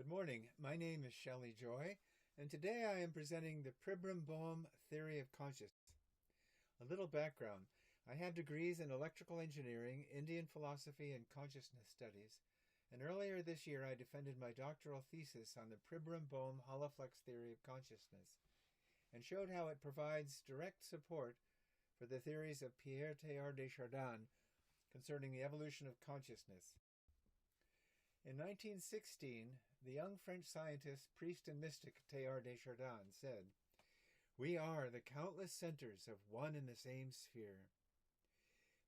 Good morning. My name is Shelley Joy, and today I am presenting the Pribram-Bohm theory of consciousness. A little background. I have degrees in electrical engineering, Indian philosophy, and consciousness studies, and earlier this year I defended my doctoral thesis on the Pribram-Bohm holoflex theory of consciousness, and showed how it provides direct support for the theories of Pierre Teilhard de Chardin concerning the evolution of consciousness. In 1916, the young French scientist, priest, and mystic Teilhard de Chardin said, "We are the countless centers of one and the same sphere."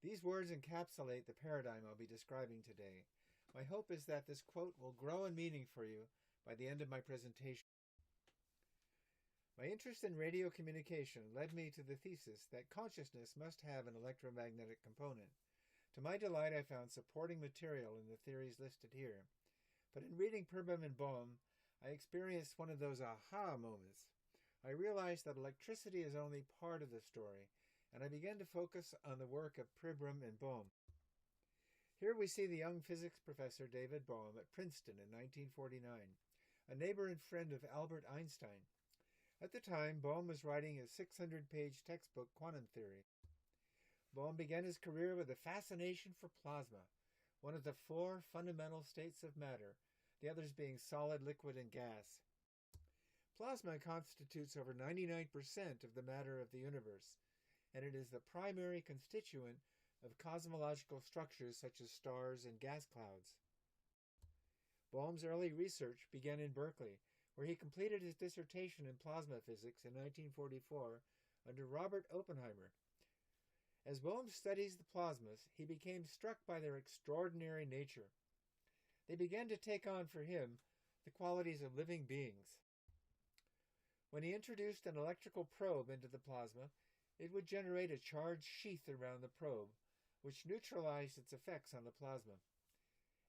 These words encapsulate the paradigm I'll be describing today. My hope is that this quote will grow in meaning for you by the end of my presentation. My interest in radio communication led me to the thesis that consciousness must have an electromagnetic component. To my delight, I found supporting material in the theories listed here. But in reading Pribram and Bohm, I experienced one of those aha moments. I realized that electricity is only part of the story, and I began to focus on the work of Pribram and Bohm. Here we see the young physics professor David Bohm at Princeton in 1949, a neighbor and friend of Albert Einstein. At the time, Bohm was writing his 600-page textbook, Quantum Theory. Bohm began his career with a fascination for plasma, one of the four fundamental states of matter, the others being solid, liquid, and gas. Plasma constitutes over 99% of the matter of the universe, and it is the primary constituent of cosmological structures such as stars and gas clouds. Bohm's early research began in Berkeley, where he completed his dissertation in plasma physics in 1944 under Robert Oppenheimer. As Bohm studies the plasmas, he became struck by their extraordinary nature. They began to take on for him the qualities of living beings. When he introduced an electrical probe into the plasma, it would generate a charged sheath around the probe, which neutralized its effects on the plasma,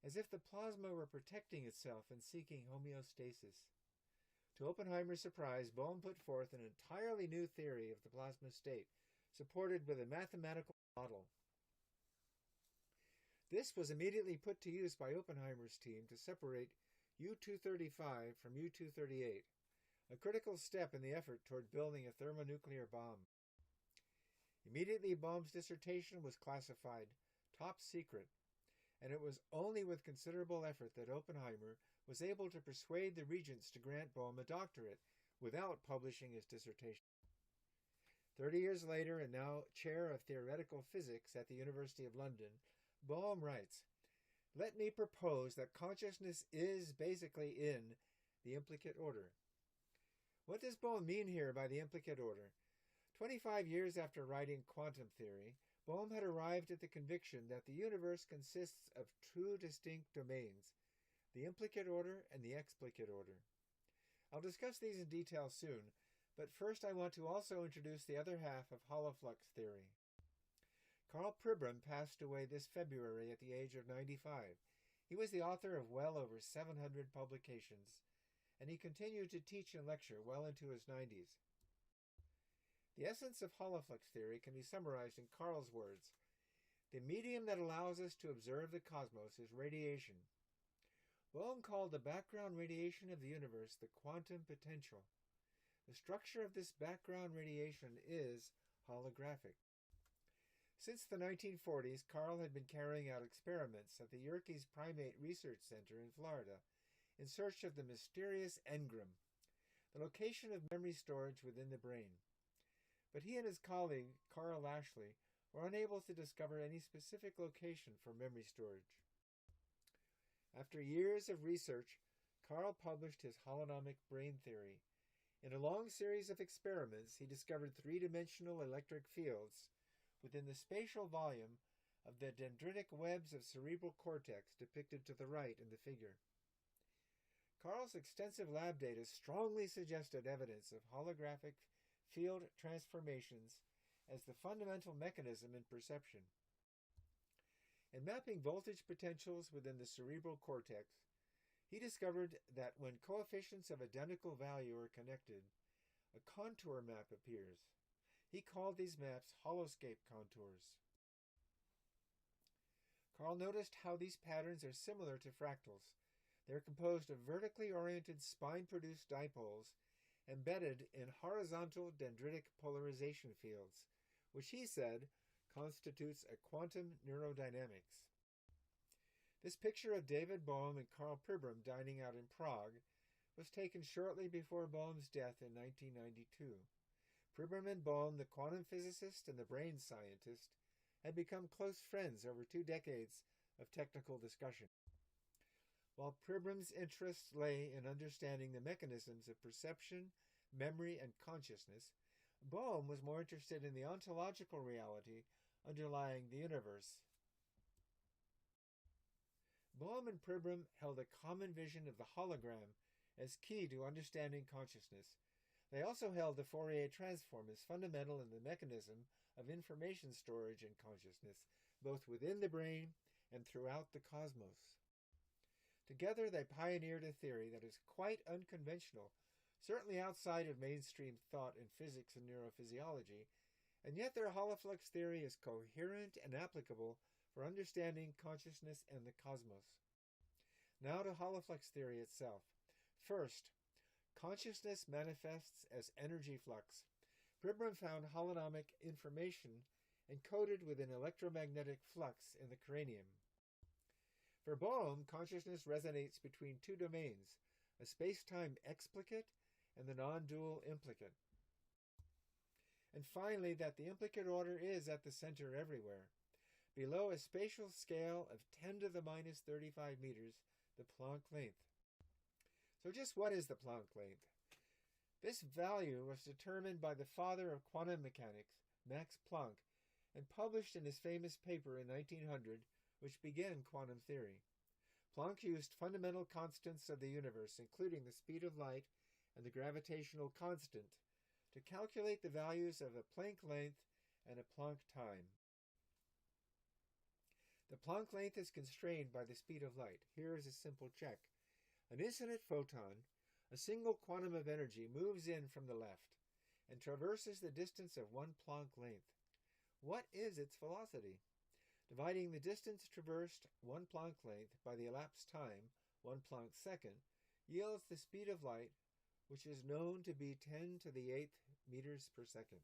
as if the plasma were protecting itself and seeking homeostasis. To Oppenheimer's surprise, Bohm put forth an entirely new theory of the plasma state, supported with a mathematical model. This was immediately put to use by Oppenheimer's team to separate U-235 from U-238, a critical step in the effort toward building a thermonuclear bomb. Immediately, Bohm's dissertation was classified top secret, and it was only with considerable effort that Oppenheimer was able to persuade the regents to grant Bohm a doctorate without publishing his dissertation. 30 years later, and now chair of theoretical physics at the University of London, Bohm writes, "Let me propose that consciousness is basically in the implicate order." What does Bohm mean here by the implicate order? 25 years after writing Quantum Theory, Bohm had arrived at the conviction that the universe consists of two distinct domains, the implicate order and the explicate order. I'll discuss these in detail soon, but first I want to also introduce the other half of holoflex theory. Karl Pribram passed away this February at the age of 95. He was the author of well over 700 publications, and he continued to teach and lecture well into his 90s. The essence of holoflex theory can be summarized in Karl's words. The medium that allows us to observe the cosmos is radiation. Bohm called the background radiation of the universe the quantum potential. The structure of this background radiation is holographic. Since the 1940s, Karl had been carrying out experiments at the Yerkes Primate Research Center in Florida in search of the mysterious engram, the location of memory storage within the brain. But he and his colleague, Carl Lashley, were unable to discover any specific location for memory storage. After years of research, Karl published his holonomic brain theory. In a long series of experiments, he discovered three-dimensional electric fields within the spatial volume of the dendritic webs of cerebral cortex depicted to the right in the figure. Karl's extensive lab data strongly suggested evidence of holographic field transformations as the fundamental mechanism in perception. In mapping voltage potentials within the cerebral cortex, he discovered that when coefficients of identical value are connected, a contour map appears. He called these maps holoscape contours. Karl noticed how these patterns are similar to fractals. They're composed of vertically oriented spine-produced dipoles embedded in horizontal dendritic polarization fields, which he said constitutes a quantum neurodynamics. This picture of David Bohm and Karl Pribram dining out in Prague was taken shortly before Bohm's death in 1992. Pribram and Bohm, the quantum physicist and the brain scientist, had become close friends over 2 decades of technical discussion. While Pribram's interests lay in understanding the mechanisms of perception, memory, and consciousness, Bohm was more interested in the ontological reality underlying the universe. Bohm and Pribram held a common vision of the hologram as key to understanding consciousness. They also held the Fourier transform as fundamental in the mechanism of information storage in consciousness, both within the brain and throughout the cosmos. Together, they pioneered a theory that is quite unconventional, certainly outside of mainstream thought in physics and neurophysiology, and yet their holoflux theory is coherent and applicable for understanding consciousness and the cosmos. Now to holoflux theory itself. First, consciousness manifests as energy flux. Pribram found holonomic information encoded with an electromagnetic flux in the cranium. For Bohm, consciousness resonates between 2 domains, a space-time explicate and the non-dual implicate. And finally, that the implicate order is at the center everywhere. Below a spatial scale of 10 to the minus 35 meters, the Planck length. So just what is the Planck length? This value was determined by the father of quantum mechanics, Max Planck, and published in his famous paper in 1900, which began quantum theory. Planck used fundamental constants of the universe, including the speed of light and the gravitational constant, to calculate the values of a Planck length and a Planck time. The Planck length is constrained by the speed of light. Here is a simple check. An incident photon, a single quantum of energy, moves in from the left and traverses the distance of 1 Planck length. What is its velocity? Dividing the distance traversed 1 Planck length by the elapsed time, 1 Planck second, yields the speed of light, which is known to be 10 to the 8th meters per second.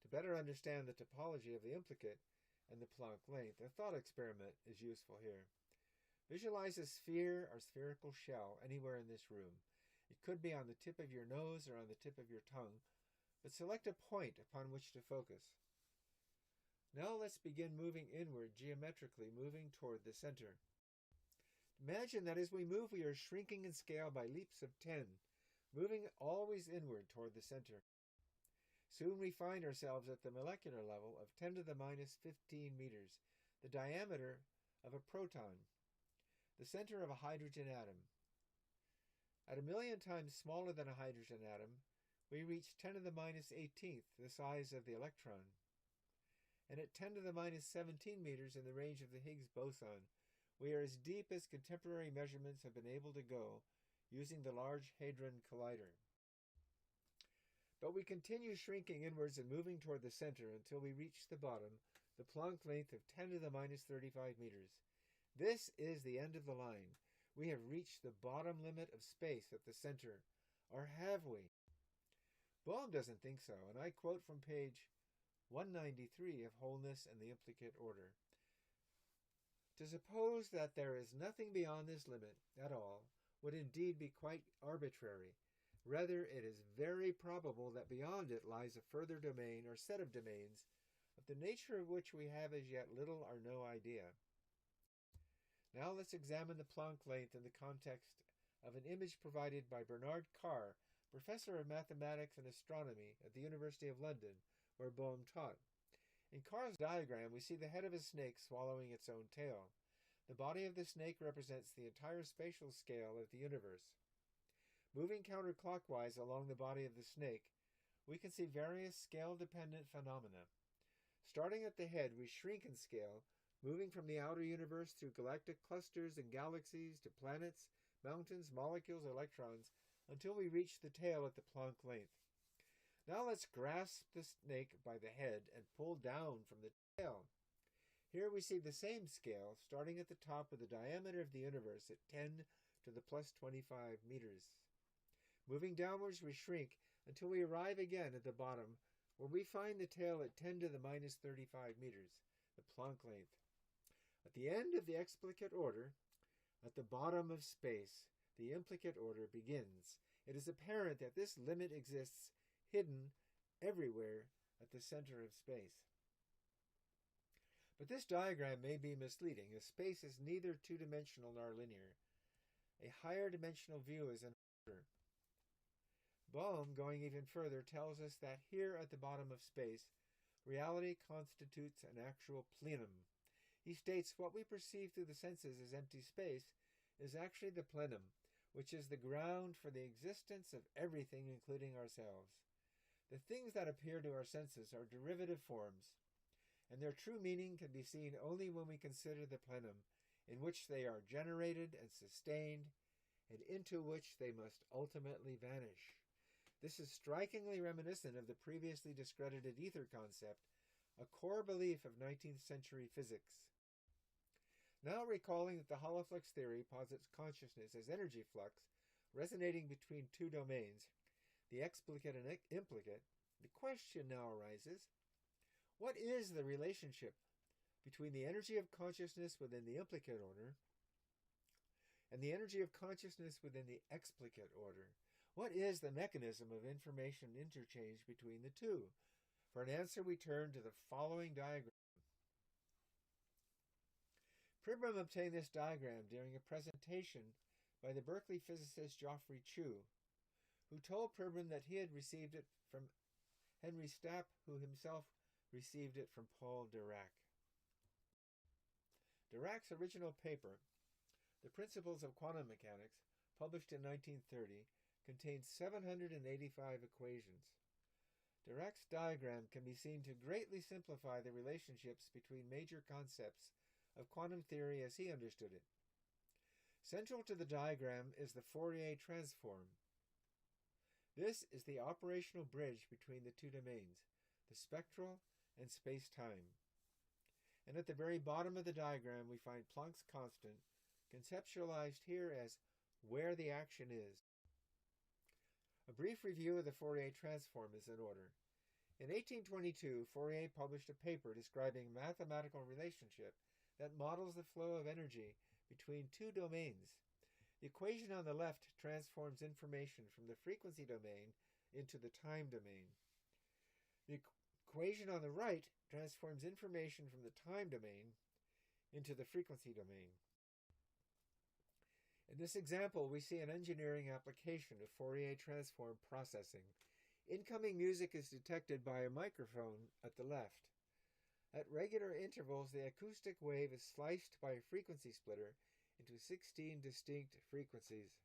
To better understand the topology of the implicate and the Planck length, a thought experiment is useful here. Visualize a sphere or spherical shell anywhere in this room. It could be on the tip of your nose or on the tip of your tongue, but select a point upon which to focus. Now let's begin moving inward geometrically, moving toward the center. Imagine that as we move, we are shrinking in scale by leaps of 10, moving always inward toward the center. Soon we find ourselves at the molecular level of 10 to the minus 15 meters, the diameter of a proton, the center of a hydrogen atom. At 1,000,000 times smaller than a hydrogen atom, we reach 10 to the minus 18th, the size of the electron. And at 10 to the minus 17 meters in the range of the Higgs boson, we are as deep as contemporary measurements have been able to go using the Large Hadron Collider. But we continue shrinking inwards and moving toward the center until we reach the bottom, the Planck length of 10 to the minus 35 meters. This is the end of the line. We have reached the bottom limit of space at the center. Or have we? Bohm doesn't think so, and I quote from page 193 of Wholeness and the Implicate Order. To suppose that there is nothing beyond this limit at all would indeed be quite arbitrary. Rather, it is very probable that beyond it lies a further domain or set of domains of the nature of which we have as yet little or no idea. Now let's examine the Planck length in the context of an image provided by Bernard Carr, professor of mathematics and astronomy at the University of London, where Bohm taught. In Carr's diagram, we see the head of a snake swallowing its own tail. The body of the snake represents the entire spatial scale of the universe. Moving counterclockwise along the body of the snake, we can see various scale-dependent phenomena. Starting at the head, we shrink in scale, moving from the outer universe through galactic clusters and galaxies to planets, mountains, molecules, electrons, until we reach the tail at the Planck length. Now let's grasp the snake by the head and pull down from the tail. Here we see the same scale starting at the top with the diameter of the universe at 10 to the plus 25 meters. Moving downwards, we shrink until we arrive again at the bottom, where we find the tail at 10 to the minus 35 meters, the Planck length. At the end of the explicate order, at the bottom of space, the implicate order begins. It is apparent that this limit exists hidden everywhere at the center of space. But this diagram may be misleading, as space is neither two-dimensional nor linear. A higher dimensional view is in order. Bohm, going even further, tells us that here at the bottom of space, reality constitutes an actual plenum. He states what we perceive through the senses as empty space is actually the plenum, which is the ground for the existence of everything, including ourselves. The things that appear to our senses are derivative forms, and their true meaning can be seen only when we consider the plenum, in which they are generated and sustained, and into which they must ultimately vanish. This is strikingly reminiscent of the previously discredited ether concept, a core belief of 19th century physics. Now recalling that the holoflux theory posits consciousness as energy flux resonating between two domains, the explicate and implicate, the question now arises, what is the relationship between the energy of consciousness within the implicate order and the energy of consciousness within the explicate order? What is the mechanism of information interchange between the two? For an answer, we turn to the following diagram. Pribram obtained this diagram during a presentation by the Berkeley physicist Geoffrey Chew, who told Pribram that he had received it from Henry Stapp, who himself received it from Paul Dirac. Dirac's original paper, The Principles of Quantum Mechanics, published in 1930, contained 785 equations. Dirac's diagram can be seen to greatly simplify the relationships between major concepts of quantum theory as he understood it. Central to the diagram is the Fourier transform. This is the operational bridge between the two domains, the spectral and space-time. And at the very bottom of the diagram we find Planck's constant, conceptualized here as where the action is. A brief review of the Fourier transform is in order. In 1822, Fourier published a paper describing a mathematical relationship that models the flow of energy between two domains. The equation on the left transforms information from the frequency domain into the time domain. The equation on the right transforms information from the time domain into the frequency domain. In this example, we see an engineering application of Fourier transform processing. Incoming music is detected by a microphone at the left. At regular intervals, the acoustic wave is sliced by a frequency splitter into 16 distinct frequencies.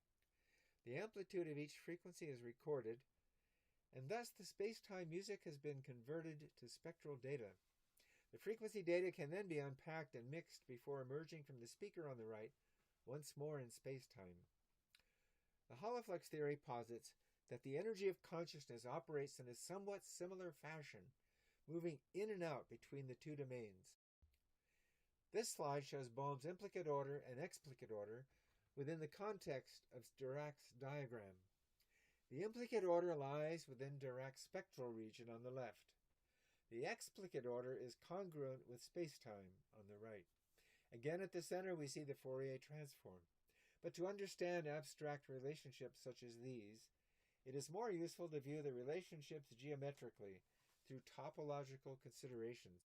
The amplitude of each frequency is recorded, and thus the space-time music has been converted to spectral data. The frequency data can then be unpacked and mixed before emerging from the speaker on the right, once more in space-time. The holoflux theory posits that the energy of consciousness operates in a somewhat similar fashion, moving in and out between the two domains. This slide shows Bohm's implicate order and explicate order within the context of Dirac's diagram. The implicate order lies within Dirac's spectral region on the left. The explicate order is congruent with spacetime on the right. Again, at the center, we see the Fourier transform. But to understand abstract relationships such as these, it is more useful to view the relationships geometrically through topological considerations.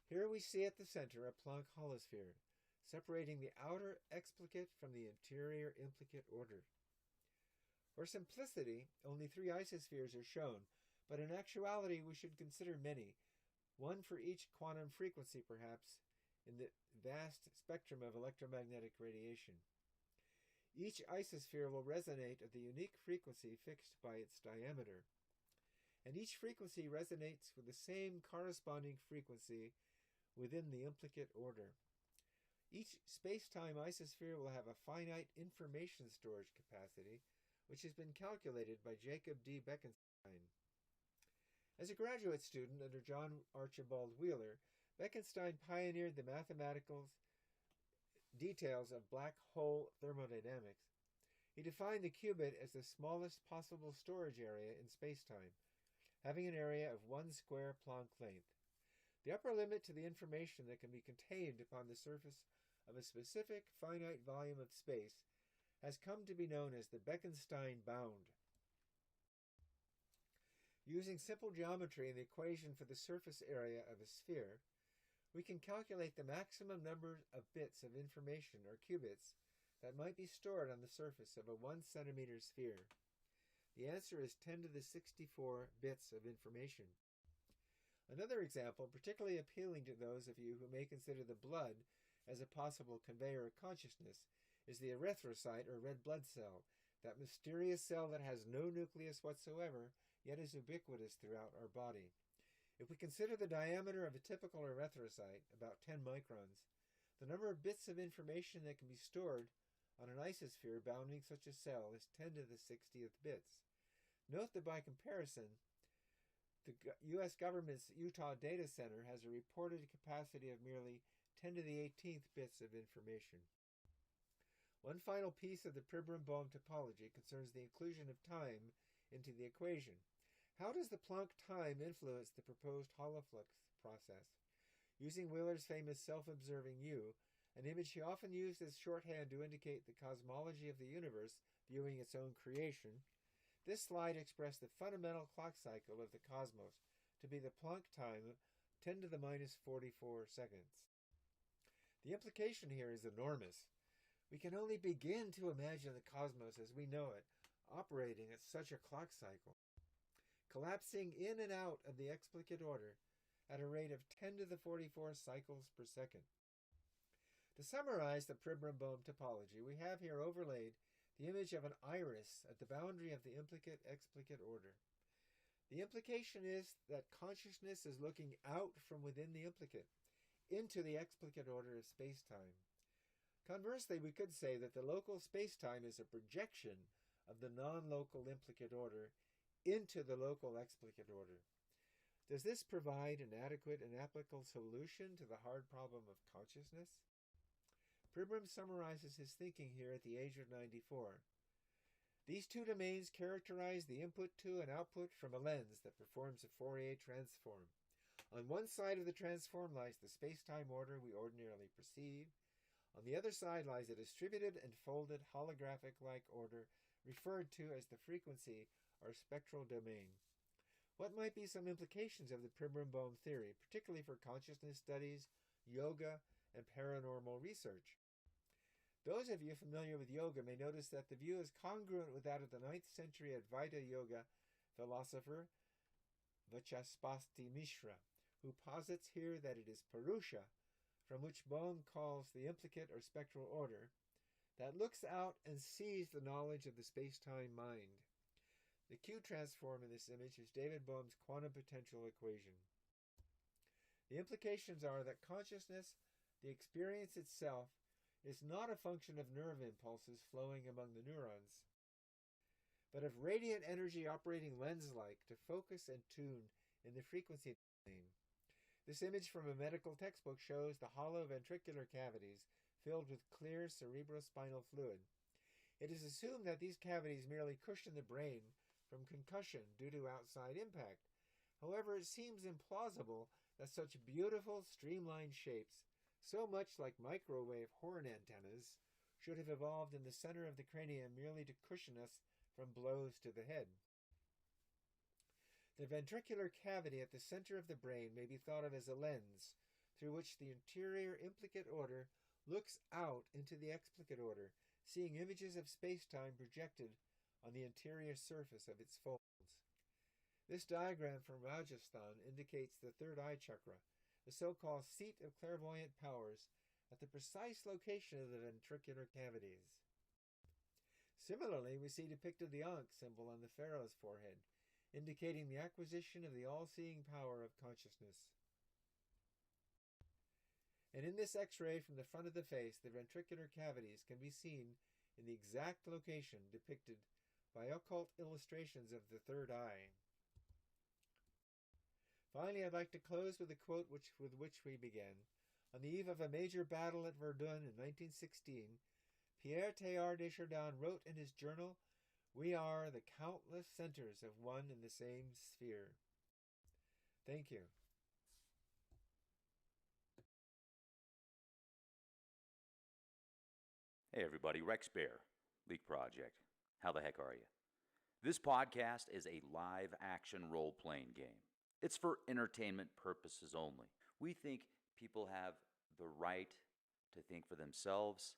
Here we see at the center a Planck holosphere, separating the outer explicate from the interior implicate order. For simplicity, only 3 isospheres are shown, but in actuality we should consider many, one for each quantum frequency perhaps, in the vast spectrum of electromagnetic radiation. Each isosphere will resonate at the unique frequency fixed by its diameter, and each frequency resonates with the same corresponding frequency within the implicate order. Each space-time isosphere will have a finite information storage capacity, which has been calculated by Jacob D. Bekenstein. As a graduate student under John Archibald Wheeler, Bekenstein pioneered the mathematical details of black hole thermodynamics. He defined the qubit as the smallest possible storage area in spacetime, having an area of 1 square Planck length. The upper limit to the information that can be contained upon the surface of a specific finite volume of space has come to be known as the Bekenstein bound. Using simple geometry and the equation for the surface area of a sphere, we can calculate the maximum number of bits of information, or qubits, that might be stored on the surface of a 1 centimeter sphere. The answer is 10 to the 64 bits of information. Another example, particularly appealing to those of you who may consider the blood as a possible conveyor of consciousness, is the erythrocyte, or red blood cell, that mysterious cell that has no nucleus whatsoever, yet is ubiquitous throughout our body. If we consider the diameter of a typical erythrocyte, about 10 microns, the number of bits of information that can be stored on an isosphere bounding such a cell is 10 to the 60th bits. Note that by comparison, the U.S. government's Utah Data Center has a reported capacity of merely 10 to the 18th bits of information. One final piece of the Pribram-Bohm topology concerns the inclusion of time into the equation. How does the Planck time influence the proposed holoflux process? Using Wheeler's famous self-observing U, an image he often used as shorthand to indicate the cosmology of the universe viewing its own creation, this slide expressed the fundamental clock cycle of the cosmos to be the Planck time of 10 to the minus 44 seconds. The implication here is enormous. We can only begin to imagine the cosmos as we know it, operating at such a clock cycle, collapsing in and out of the explicate order at a rate of 10 to the 44 cycles per second. To summarize the Pribram-Bohm topology, we have here overlaid the image of an iris at the boundary of the implicate-explicate order. The implication is that consciousness is looking out from within the implicate into the explicate order of spacetime. Conversely, we could say that the local spacetime is a projection of the non-local implicate order into the local explicate order. Does this provide an adequate and applicable solution to the hard problem of consciousness? Pribram summarizes his thinking here at the age of 94. These two domains characterize the input to and output from a lens that performs a Fourier transform. On one side of the transform lies the space-time order we ordinarily perceive. On the other side lies a distributed and folded holographic-like order referred to as the frequency or spectral domain. What might be some implications of the Pribram-Bohm theory, particularly for consciousness studies, yoga, and paranormal research? Those of you familiar with yoga may notice that the view is congruent with that of the 9th century Advaita Yoga philosopher Vachaspati Mishra, who posits here that it is Purusha, from which Bohm calls the implicate or spectral order, that looks out and sees the knowledge of the space-time mind. The Q transform in this image is David Bohm's quantum potential equation. The implications are that consciousness, the experience itself, is not a function of nerve impulses flowing among the neurons, but of radiant energy operating lens-like to focus and tune in the frequency domain. This image from a medical textbook shows the hollow ventricular cavities filled with clear cerebrospinal fluid. It is assumed that these cavities merely cushion the brain from concussion due to outside impact. However, it seems implausible that such beautiful, streamlined shapes, so much like microwave horn antennas, should have evolved in the center of the cranium merely to cushion us from blows to the head. The ventricular cavity at the center of the brain may be thought of as a lens through which the interior implicate order looks out into the explicate order, seeing images of space-time projected on the interior surface of its folds. This diagram from Rajasthan indicates the third eye chakra, the so-called seat of clairvoyant powers, at the precise location of the ventricular cavities. Similarly, we see depicted the Ankh symbol on the pharaoh's forehead, indicating the acquisition of the all-seeing power of consciousness. And in this X-ray from the front of the face, the ventricular cavities can be seen in the exact location depicted by occult illustrations of the third eye. Finally, I'd like to close with a quote with which we began. On the eve of a major battle at Verdun in 1916, Pierre Teilhard de Chardin wrote in his journal, "We are the countless centers of one and the same sphere." Thank you. Hey everybody, Rex Bear, Leak Project. How the heck are you? This podcast is a live action role playing game. It's for entertainment purposes only. We think people have the right to think for themselves.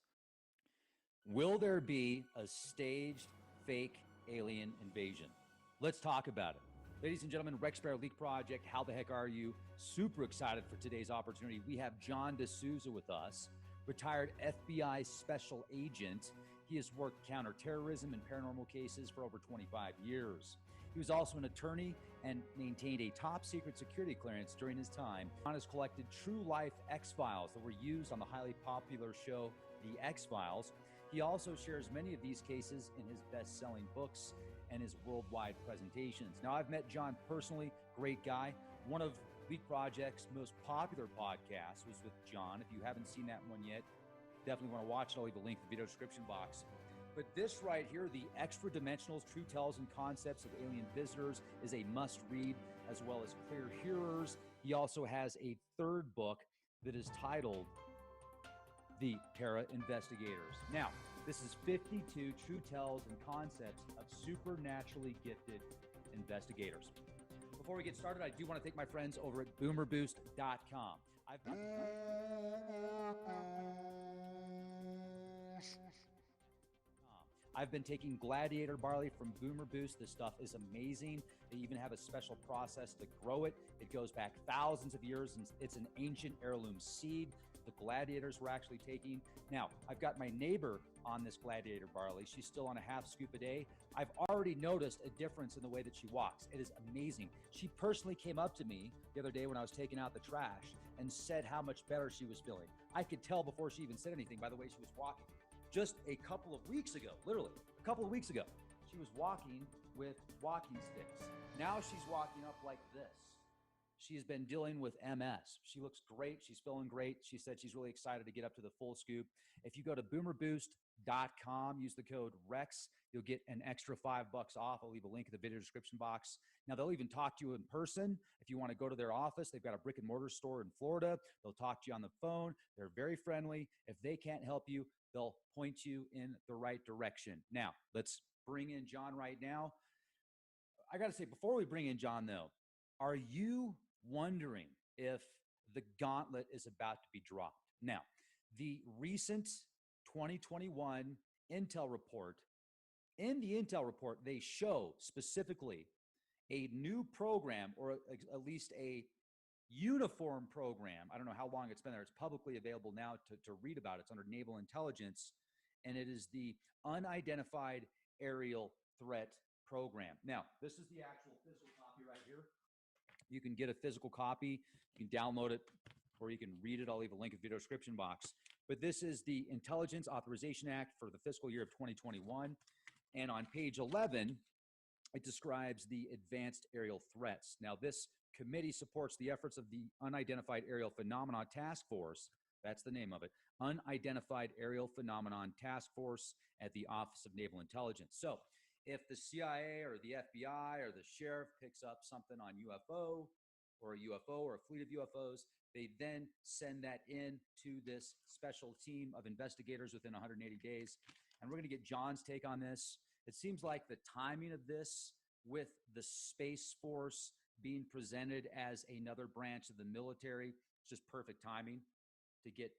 Will there be a staged fake alien invasion? Let's talk about it. Ladies and gentlemen, Rex Bear Leak Project, how the heck are you? Super excited for today's opportunity. We have John D'Souza with us, retired FBI special agent. He has worked counterterrorism and paranormal cases for over 25 years. He was also an attorney and maintained a top secret security clearance during his time. John has collected true life X-Files that were used on the highly popular show, The X-Files. He also shares many of these cases in his best-selling books and his worldwide presentations. Now, I've met John personally, great guy. One of Leak Project's most popular podcasts was with John. If you haven't seen that one yet, definitely want to watch it. I'll leave a link in the video description box. But this right here, The Extra Dimensionals, True Tells and Concepts of Alien Visitors, is a must-read, as well as Clear Hearers. He also has a third book that is titled The Terra Investigators. Now, this is 52 true tells and concepts of supernaturally gifted investigators. Before we get started, I do want to thank my friends over at boomerboost.com. I've been taking Gladiator barley from Boomer Boost. This stuff is amazing. They even have a special process to grow it. It goes back thousands of years, and it's an ancient heirloom seed. The Gladiators were actually taking. Now, I've got my neighbor on this Gladiator barley. She's still on a half scoop a day. I've already noticed a difference in the way that she walks. It is amazing. She personally came up to me the other day when I was taking out the trash and said how much better she was feeling. I could tell before she even said anything by the way she was walking. Just a couple of weeks ago, literally a couple of weeks ago, she was walking with walking sticks. Now she's walking up like this. She has been dealing with MS. She looks great. She's feeling great. She said she's really excited to get up to the full scoop. If you go to boomerboost.com, use the code REX, you'll get an extra $5 off. I'll leave a link in the video description box. Now, they'll even talk to you in person. If you want to go to their office, they've got a brick and mortar store in Florida. They'll talk to you on the phone. They're very friendly. If they can't help you, they'll point you in the right direction. Now, let's bring in John right now. I got to say, before we bring in John, though, are you wondering if the gauntlet is about to be dropped? Now, the recent 2021 Intel report, in the Intel report, they show specifically a new program, or at least a uniform program. I don't know how long it's been there. It's publicly available now to read about. It's under Naval Intelligence, and it is the Unidentified Aerial Threat Program. Now, this is the actual physical copy right here. You can get a physical copy. You can download it, or you can read it. I'll leave a link in the video description box. But this is the Intelligence Authorization Act for the fiscal year of 2021. And on page 11, it describes the advanced aerial threats. Now, this committee supports the efforts of the Unidentified Aerial Phenomenon Task Force. That's the name of it. Unidentified Aerial Phenomenon Task Force at the Office of Naval Intelligence. So if the CIA or the FBI or the sheriff picks up something on UFO or a fleet of UFOs, they then send that in to this special team of investigators within 180 days. And we're going to get John's take on this. It seems like the timing of this, with the Space Force being presented as another branch of the military, it's just perfect timing to get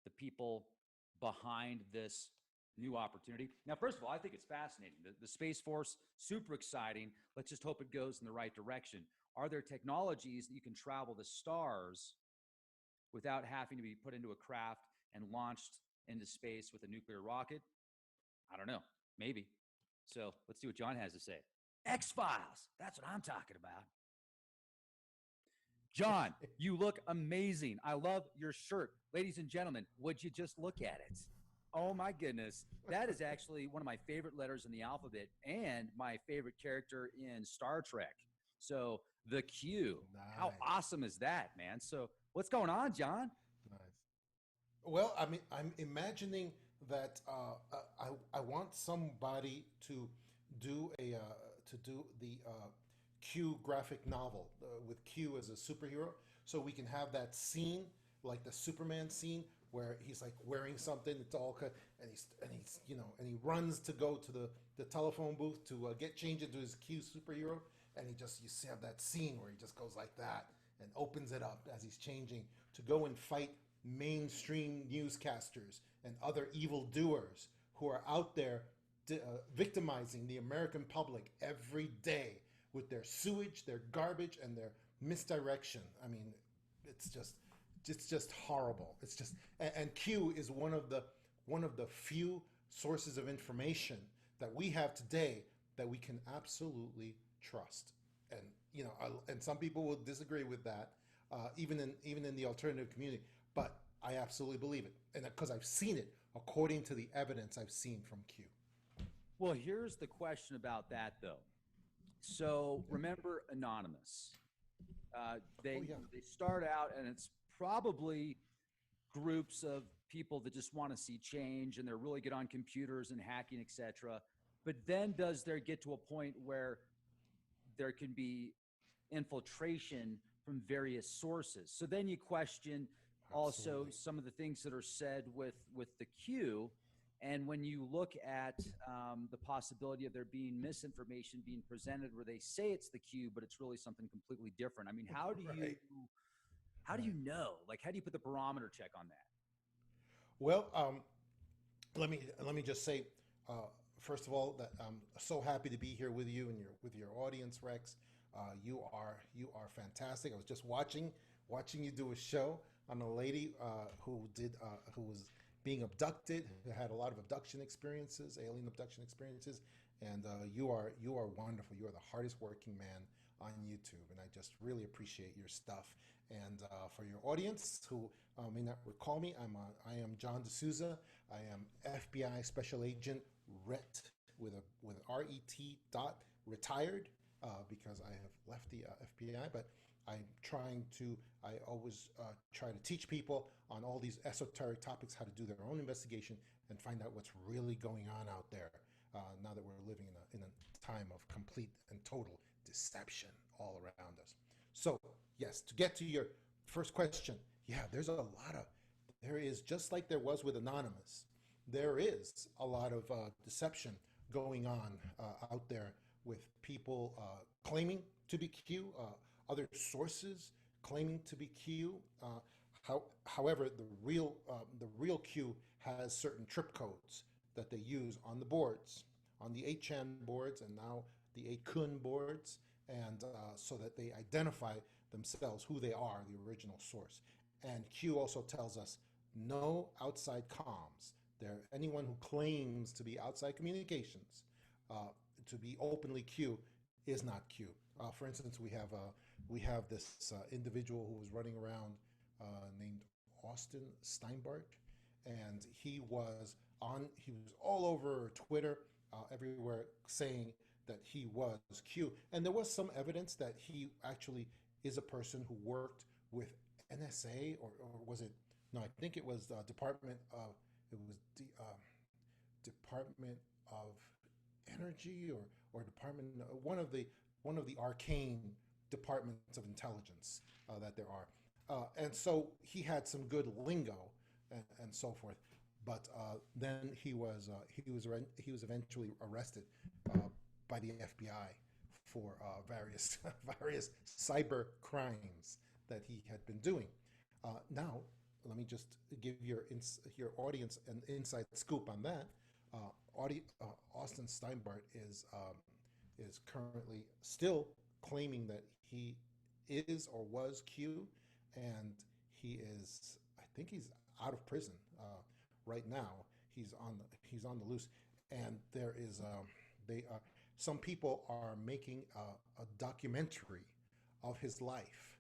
the people behind this new opportunity. Now, first of all, I think it's fascinating. The Space Force, super exciting. Let's just hope it goes in the right direction. Are there technologies that you can travel the stars without having to be put into a craft and launched into space with a nuclear rocket? I don't know. Maybe. So let's see what John has to say. X-Files. That's what I'm talking about. John, you look amazing. I love your shirt. Ladies and gentlemen, would you just look at it? Oh my goodness. That is actually one of my favorite letters in the alphabet and my favorite character in Star Trek. So the Q. How Nice. awesome is that, man? So what's going on, John? Nice. Well, I mean, I'm imagining that I want somebody to do a to do the Q graphic novel with Q as a superhero, so we can have that scene like the Superman scene where he's like wearing something. It's all cut, and he's and he runs to go to the telephone booth to get changed into his Q superhero, and he just you see have that scene where he just goes like that and opens it up as he's changing to go and fight mainstream newscasters and other evildoers who are out there victimizing the American public every day with their sewage, their garbage, and their misdirection. I mean, it's just horrible. It's just and Q is one of the few sources of information that we have today that we can absolutely trust. And and some people will disagree with that, even in the alternative community. But I absolutely believe it, and because I've seen it according to the evidence I've seen from Q. Well, here's the question about that, though. So remember Anonymous. They Oh, yeah. they start out, and it's probably groups of people that just want to see change, and they're really good on computers and hacking, etc. But then does there get to a point where there can be infiltration from various sources? So then you question also Absolutely. some of the things that are said with the Q. And when you look at the possibility of there being misinformation being presented where they say it's the Q, but it's really something completely different. I mean, how do you Right. how do you know? Like, how do you put the barometer check on that? Well, let me just say, uh, first of all, that I'm so happy to be here with you and your audience, Rex. You are fantastic. I was just watching you do a show on a lady who was being abducted, who had a lot of abduction experiences, alien abduction experiences, and you are wonderful. You are the hardest working man on YouTube, and I just really appreciate your stuff. And for your audience who may not recall me, I am John D'Souza. I am FBI Special Agent RET with RET dot retired because I have left the FBI, but I always try to teach people on all these esoteric topics how to do their own investigation and find out what's really going on out there now that we're living in a time of complete and total deception all around us. So, yes, to get to your first question, yeah, there is, just like there was with Anonymous, there is a lot of deception going on out there with people claiming to be Q, other sources claiming to be Q. However, the real Q has certain trip codes that they use on the boards, on the 8chan boards, and now the 8kun boards, and so that they identify themselves, who they are, the original source. And Q also tells us no outside comms. Anyone who claims to be outside communications, to be openly Q, is not Q. For instance, we have this individual who was running around named Austin Steinbart, and he was all over Twitter, everywhere, saying that he was Q. And there was some evidence that he actually is a person who worked with NSA, or was it? No, I think it was Department of Energy, or Department, one of the arcane departments of intelligence that there are. And so he had some good lingo and so forth. But then he was eventually arrested by the FBI for various cyber crimes that he had been doing. Now, let me just give your audience an inside scoop on that. Austin Steinbart is currently still claiming that he is or was Q, and I think he's out of prison right now. He's on the loose, and some people are making a documentary of his life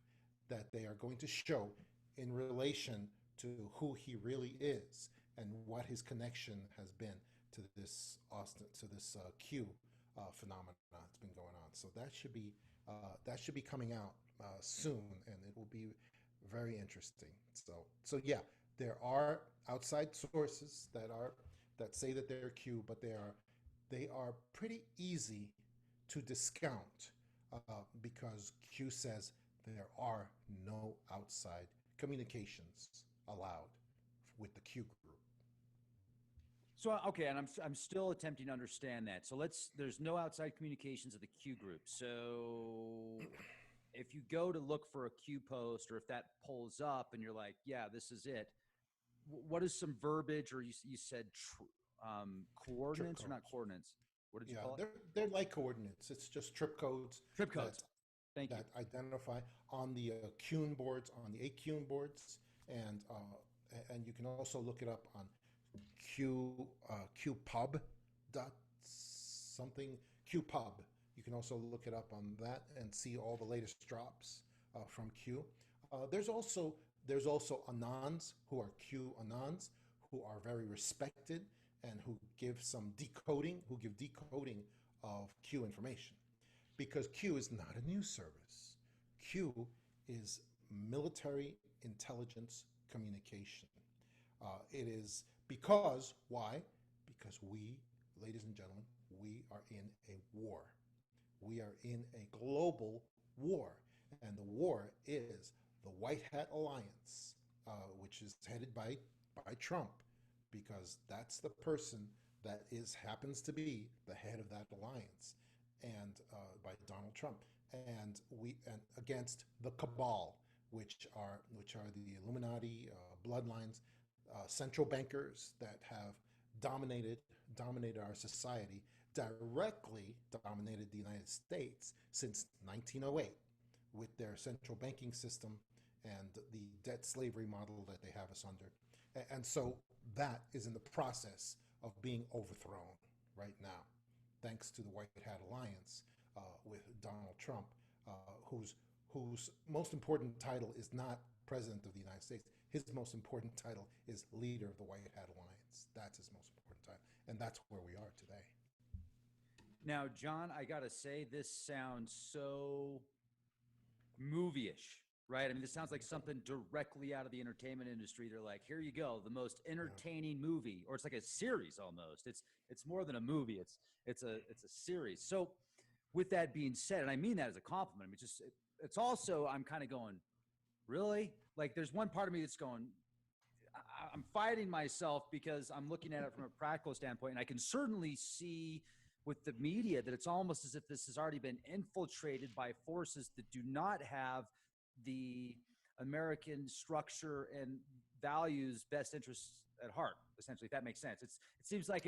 that they are going to show in relation to who he really is and what his connection has been to this Q phenomenon that's been going on. So that should be That should be coming out soon, and it will be very interesting. So yeah, there are outside sources that say that they're Q, but they are pretty easy to discount because Q says there are no outside communications allowed with the Q group. So okay, and I'm still attempting to understand that. So there's no outside communications of the Q group. So if you go to look for a Q post, or if that pulls up and you're like, yeah, this is it. What is some verbiage, or you said coordinates or not coordinates? What did you call it? They're like coordinates. It's just trip codes. Trip codes. Thank you. That identify on the QN boards, on the AQN boards, and you can also look it up on QPub dot something QPub. You can also look it up on that and see all the latest drops from Q. There's also anons who are Q anons who are very respected and who give decoding of Q information, because Q is not a news service. Q is military intelligence communication. It is because why? Because we, ladies and gentlemen, we are in a war. We are in a global war, and the war is the White Hat Alliance, which is headed by Trump, because that's the person that happens to be the head of that alliance, and by Donald Trump, and against the cabal, which are the Illuminati bloodlines, central bankers that have dominated our society, directly dominated the United States since 1908 with their central banking system and the debt slavery model that they have us under. And so that is in the process of being overthrown right now, thanks to the White Hat Alliance with Donald Trump, whose most important title is not President of the United States. His most important title is Leader of the White Hat Alliance. That's his most important title, and that's where we are today. Now, John, I gotta say, this sounds so movie-ish, right? I mean, this sounds like something directly out of the entertainment industry. They're like, here you go, the most entertaining movie, or it's like a series almost. It's more than a movie. It's a series. So, with that being said, and I mean that as a compliment, I mean, it's also, I'm kind of going, really? Like, there's one part of me that's going, I'm fighting myself because I'm looking at it from a practical standpoint, and I can certainly see with the media that it's almost as if this has already been infiltrated by forces that do not have the American structure and values, best interests at heart, essentially, if that makes sense. It seems like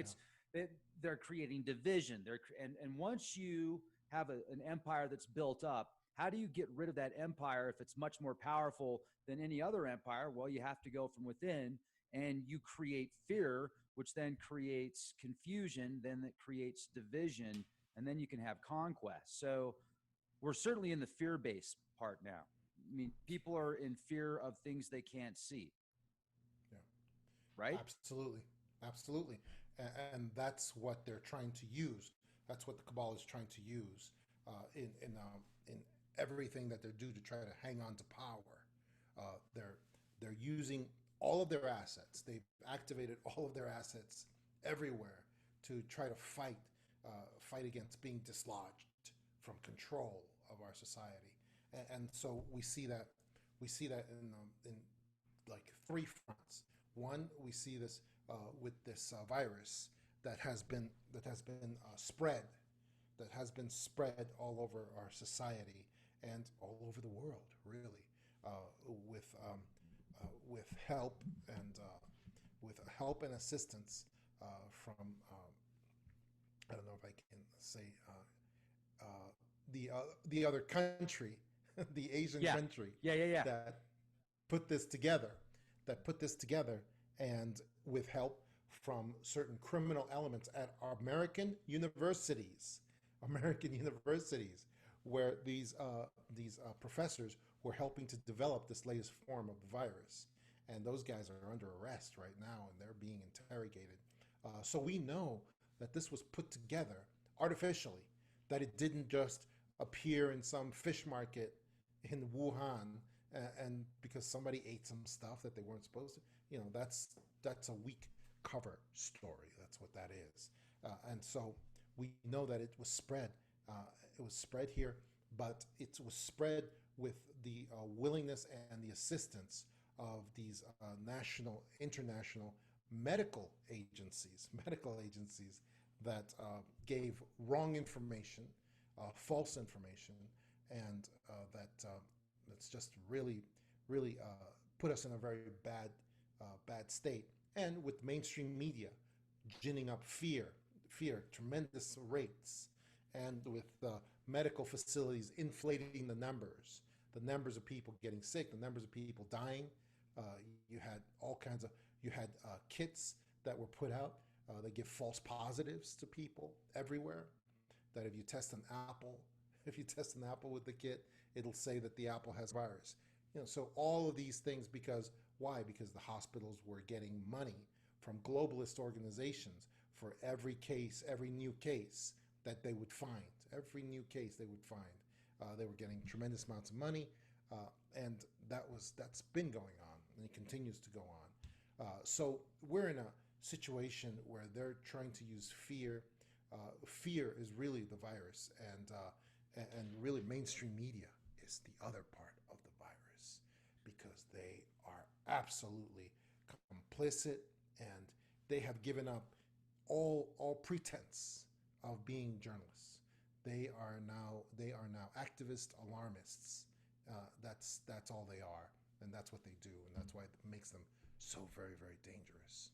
they're creating division. And once you have an empire that's built up, how do you get rid of that empire if it's much more powerful than any other empire? Well, you have to go from within, and you create fear, which then creates confusion, then it creates division, and then you can have conquest. So we're certainly in the fear-based part now. I mean, people are in fear of things they can't see. Yeah. Right? Absolutely. And that's what they're trying to use. That's what the cabal is trying to use in everything that they do to try to hang on to power. They're using all of their assets. They've activated all of their assets everywhere to try to fight against being dislodged from control of our society. And so we see that in like three fronts. One, we see this with this virus that has been spread all over our society and all over the world, really, with help and assistance from I don't know if I can say the other country, the Asian country, that put this together, and with help from certain criminal elements at our American universities, where these professors were helping to develop this latest form of the virus. And those guys are under arrest right now, and they're being interrogated. So we know that this was put together artificially, that it didn't just appear in some fish market in Wuhan, and because somebody ate some stuff that they weren't supposed to, that's a weak cover story. That's what that is. And so we know that it was spread. It was spread here, but it was spread with the willingness and the assistance of these national, international medical agencies that gave wrong information, false information, and that's just really, really put us in a very bad state. And with mainstream media ginning up fear, tremendous rates, and with medical facilities inflating the numbers of people getting sick, the numbers of people dying. You had kits that were put out that give false positives to people everywhere. That if you test an apple, with the kit, it'll say that the apple has virus. So all of these things, because why? Because the hospitals were getting money from globalist organizations for every new case that they would find. Every new case they would find. They were getting tremendous amounts of money, and that's been going on, and it continues to go on. So we're in a situation where they're trying to use fear. Fear is really the virus, and really mainstream media is the other part of the virus, because they are absolutely complicit, and they have given up all pretense of being journalists. They are now activist alarmists. That's all they are, and that's what they do, and that's why it makes them so very, very dangerous.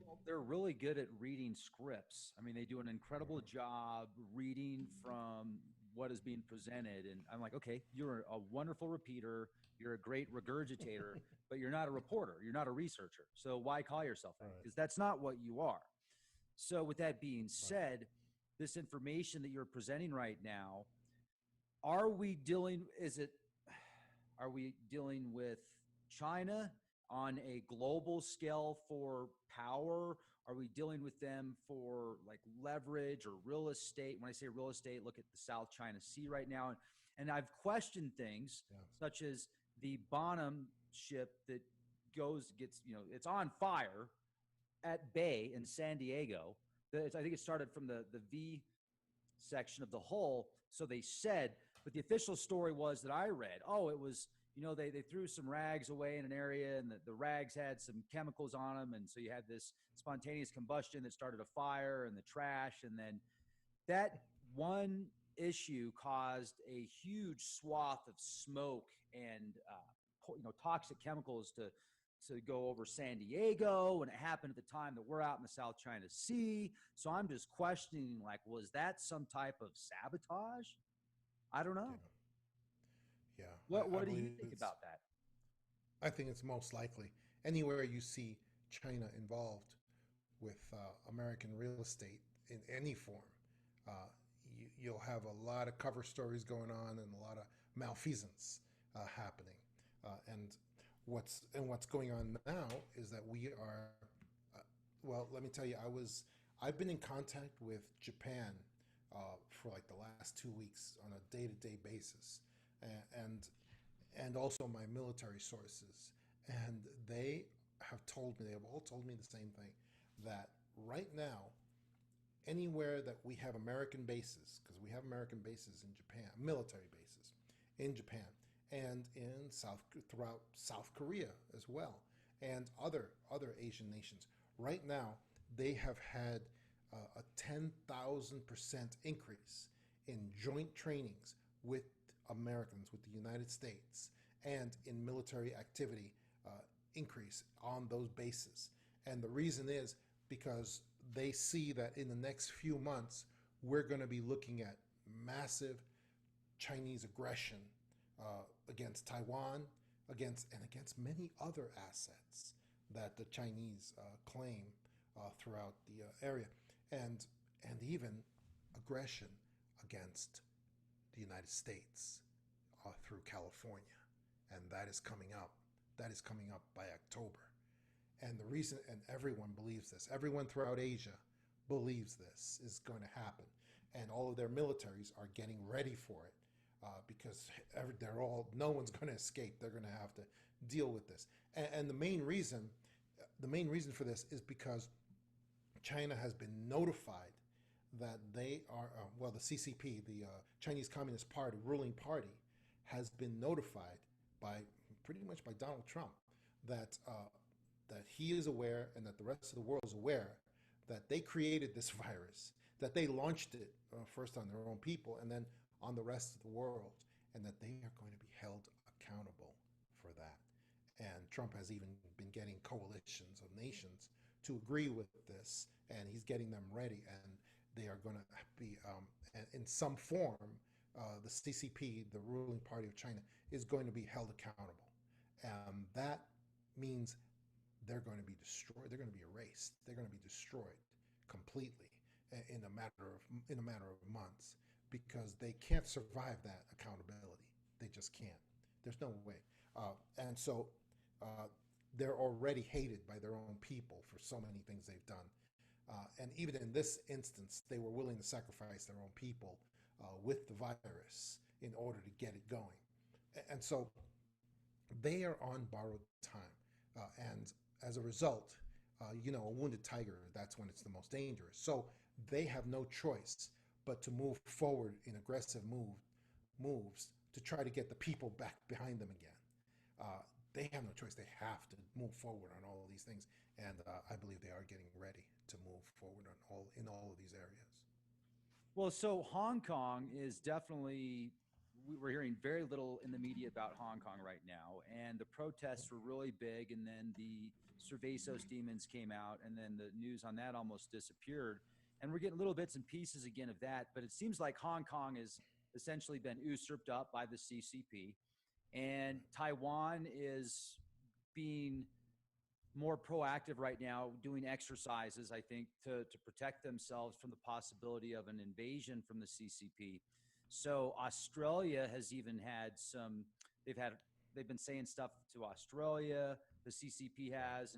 Well, they're really good at reading scripts. I mean, they do an incredible job reading from what is being presented. And I'm like, okay, you're a wonderful repeater. You're a great regurgitator, but you're not a reporter. You're not a researcher. So why call yourself that? Because that's not what you are. So with that being said, this information that you're presenting right now, are we dealing with China on a global scale for power? Are we dealing with them for like leverage or real estate? When I say real estate, look at the South China Sea right now. And I've questioned things such as the Bonham ship that it's on fire at bay in San Diego. I think it started from the V section of the hull. So they said, but the official story was that I read, it was, they threw some rags away in an area, and the rags had some chemicals on them. And so you had this spontaneous combustion that started a fire and the trash. And then that one issue caused a huge swath of smoke and, toxic chemicals to go over San Diego. And it happened at the time that we're out in the South China Sea. So I'm just questioning, was that some type of sabotage? I don't know. Yeah. What do you think about that? I think it's most likely. Anywhere you see China involved with American real estate in any form, you'll have a lot of cover stories going on and a lot of malfeasance happening. And what's going on now is that we are. Well, let me tell you, I've been in contact with Japan for like the last 2 weeks on a day-to-day basis, and also my military sources, and they've all told me the same thing, that right now, anywhere that we have American bases, because we have American bases in Japan, military bases in Japan, and throughout South Korea as well, and other Asian nations, right now they have had a 10,000% increase in joint trainings with Americans, with the United States, and in military activity increase on those bases. And the reason is because they see that in the next few months, we're going to be looking at massive Chinese aggression against Taiwan, against many other assets that the Chinese claim throughout the area, and even aggression against the United States through California, and that is coming up. That is coming up by October. And the reason, and everyone believes this, everyone throughout Asia believes this is going to happen. and all of their militaries are getting ready for it because no one's going to escape. They're going to have to deal with this. And the main reason for this is because China has been notified that they are, the CCP, the Chinese Communist Party, ruling party, has been notified pretty much by Donald Trump that he is aware and that the rest of the world is aware that they created this virus, that they launched it first on their own people and then on the rest of the world, and that they are going to be held accountable for that. And Trump has even been getting coalitions of nations to agree with this, and he's getting them ready, and they are going to be, in some form, the CCP, the ruling party of China, is going to be held accountable. That means they're going to be destroyed. They're going to be erased. They're going to be destroyed completely in a matter of months, because they can't survive that accountability. They just can't. There's no way. And so they're already hated by their own people for so many things they've done. And even in this instance, they were willing to sacrifice their own people with the virus in order to get it going. And so they are on borrowed time. And as a result, a wounded tiger, that's when it's the most dangerous. So they have no choice but to move forward in aggressive moves to try to get the people back behind them again. They have no choice. They have to move forward on all of these things. And I believe they are getting ready to move forward in all of these areas. Well, so Hong Kong is definitely, we're hearing very little in the media about Hong Kong right now. And the protests were really big. And then the Cervasos demons came out, and then the news on that almost disappeared. And we're getting little bits and pieces again of that. But it seems like Hong Kong has essentially been usurped up by the CCP. And Taiwan is being more proactive right now, doing exercises, I think, to protect themselves from the possibility of an invasion from the CCP. So Australia has even had they've been saying stuff to Australia. The CCP has